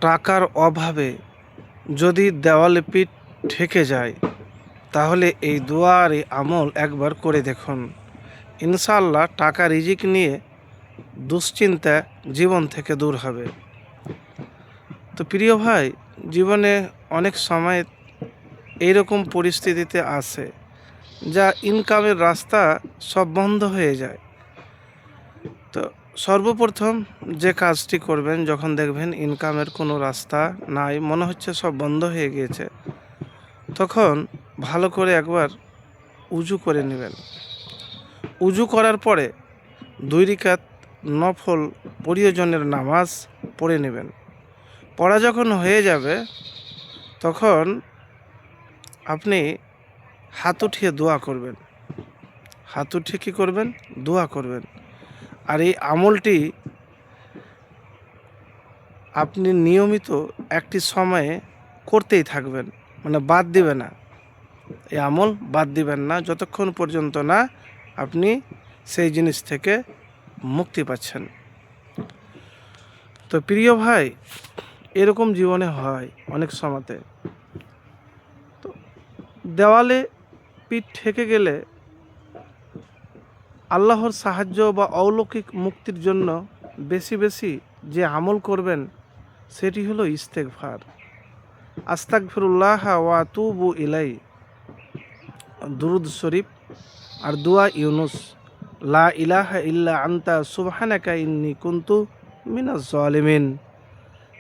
টাকার অভাবে যদি দেওয়ালে পিঠ ঠেকে যায়, তাহলে এই দোয়া আর এই আমল একবার করে দেখুন। ইনশাআল্লাহ টাকা রিজিক নিয়ে দুশ্চিন্তা জীবন থেকে দূর হবে। তো প্রিয় ভাই, জীবনে অনেক সময় এইরকম পরিস্থিতিতে আসে যা ইনকামের রাস্তা সব বন্ধ হয়ে যায়। তো সর্বপ্রথম যে কাজটি করবেন, যখন দেখবেন ইনকামের কোনো রাস্তা নাই, মনে হচ্ছে সব বন্ধ হয়ে গিয়েছে, তখন ভালো করে একবার উজু করে নেবেন। উজু করার পরে 2 রাকাত নফল প্রয়োজনের নামাজ পড়ে নেবেন। পড়া যখন হয়ে যাবে, তখন আপনি হাত উঠিয়ে দোয়া করবেন। হাত উঠিয়ে কী করবেন? দোয়া করবেন। আর এই আমলটি আপনি নিয়মিত একটি সময়ে করতেই থাকবেন, মানে বাদ দিবে না। এই আমল বাদ দিবেন না যতক্ষণ পর্যন্ত না আপনি সেই জিনিস থেকে মুক্তি পাচ্ছেন। তো প্রিয় ভাই, এরকম জীবনে হয় অনেক সময়তে। তো দেওয়ালে পিঠ ঠেকে গেলে আল্লাহর সাহায্য বা অলৌকিক মুক্তির জন্য বেশি বেশি যে আমল করবেন সেটি হলো ইস্তেগফার। আস্তাগফিরুল্লাহ ওয়া আতুবু ইলাই, দুরুদ শরীফ, আর দোয়া ইউনুস, লা ইলাহা ইল্লা আনতা সুবহানাকা ইন্নী কুনতু মিনাজ জালিমিন।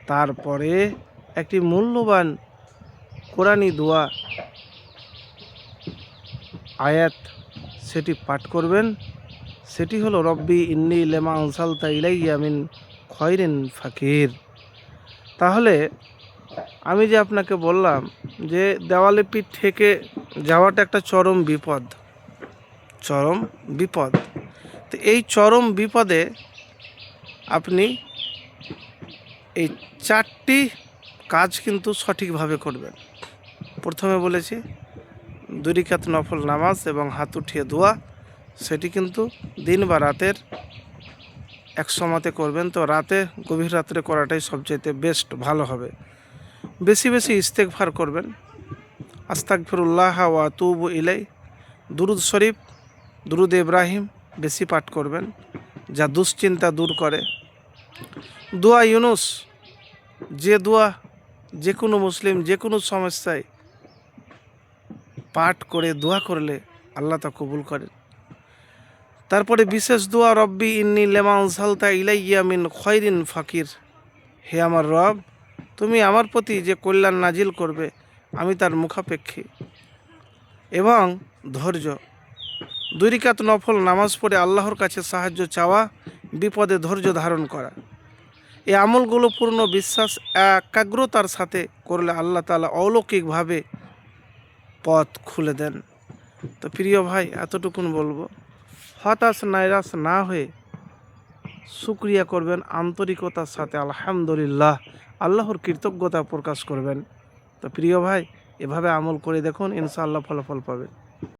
তারপরে একটি মূল্যবান কোরআনী দোয়া আয়াত সেটি পাঠ করবেন। সেটি হলো রব্বি ইন্নী লিমা আনসালতা ইলাইয়া মিন খয়রিন ফাকির। তাহলে আমি যে আপনাকে বললাম যে দেওয়ালে পিঠ ঠেকে যাওয়াটা একটা চরম বিপদ, চরম বিপদ। তো এই চরম বিপদে আপনি এই 4টি কাজ কিন্তু সঠিকভাবে করবেন। প্রথমে বলেছি 2 রাকাত নফল নামাজ এবং হাত উঠিয়ে দোয়া, সেটি কিন্তু দিন বা রাতের এক সময়তে করবেন। তো রাতে, গভীর রাত্রে করাটাই সবচেয়ে বেস্ট, ভালো হবে। বেশি বেশি ইস্তেগফার করবেন। আস্তাগফিরুল্লাহ ওয়া আতুবু ইলাই, দুরুদ শরীফ, দুরুদ ইব্রাহিম বেশি পাঠ করবেন, যা দুশ্চিন্তা দূর করে। দোয়া ইউনুস, যে দোয়া যে কোনো মুসলিম যে কোনো সমস্যায় পাঠ করে দোয়া করলে আল্লাহ তা কবুল করেন। তারপরে বিশেষ দোয়া রব্বি ইন্নী লিমা আনসালতা ইলাইয়া মিন খয়রিন ফাকির, হে আমার রব, তুমি আমার প্রতি যে কল্যাণ নাজিল করবে আমি তার মুখাপেক্ষী। এবং ধৈর্য, 2 রাকাত নফল নামাজ পড়ে আল্লাহর কাছে সাহায্য চাওয়া, বিপদে ধৈর্য ধারণ করা। এই আমলগুলো পূর্ণ বিশ্বাস একাগ্রতার সাথে করলে আল্লাহ তাআলা অলৌকিকভাবে পথ খুলে দেন। তো প্রিয় ভাই, এতটুকুন বলবো, হতাশ নাইরাশ না হয়ে শুকরিয়া করবেন আন্তরিকতার সাথে, আলহামদুলিল্লাহ, আল্লাহর কৃতজ্ঞতা প্রকাশ করবেন। তো প্রিয় ভাই, এভাবে আমল করে দেখুন, ইনশাআল্লাহ ফলাফল পাবেন।